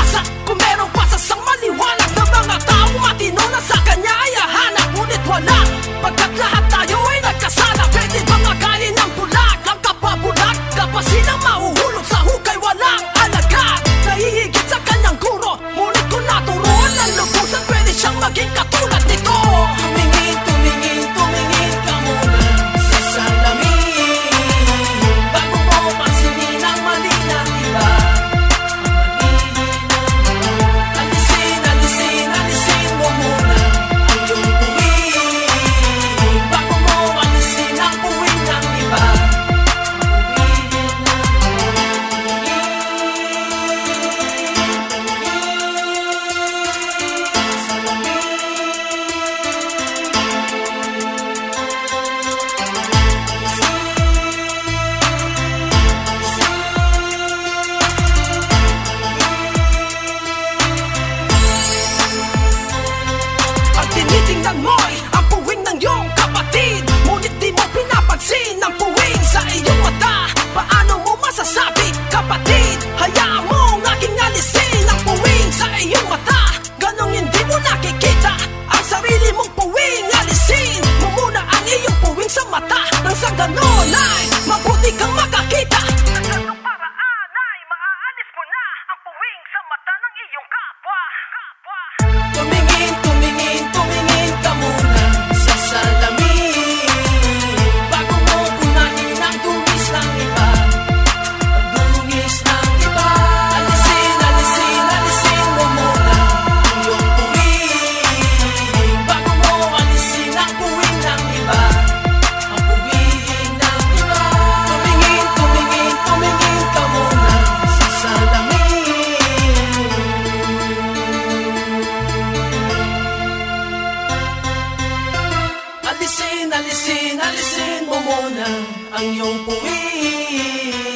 pag-asa kung meron pa sa sang maliwanag na mga tao matino na sa kanya ay hahanap. Ngunit wala, pagkat lahat tayo ay nagkasala. Pwede bang agayin ng bulag ang kapabulag? Kapasilang mahuhulog sa hukay walang alagad. Nahihigit sa kanyang guro, ngunit kung naturoan ng lubusan, pwede siyang maging katulad nito. Tumingin, tumingin, tumingin ka muna sa salamin bago mo pansinin ang mali ng iba. Alisin, alisin, alisin mo muna ang iyong puwing bago mo alisin ang puwing ng iba. At tinitingnan mo'y ang puwing ng iyong kapatid, ngunit di mo pinapansin ang puwing sa iyong mata. Paano mo masasabi, kapatid? Hayaan mong aking alisin ang puwing sa iyong mata. Ganong hindi mo nakikita ang sarili mong puwing. Alisin mo muna ang iyong puwing sa mata, nang sa ganon ay mabuti kang makakita. Sa ganong paraan ay maaalis mo na ang puwing sa mata ng iyong kapwa. Tumingin, tumingin, tumingin ka muna sa salamin bago mo punahin ang dungis ng iba. Ang dungis ng iba. Alisin, alisin, alisin mo muna ang iyong puwing bago mo alisin ang puwing ng iba. Ang puwing ng iba. Tumingin, tumingin, tumingin ka muna sa salamin. Alisin, alisin, alisin mo muna ang iyong puwing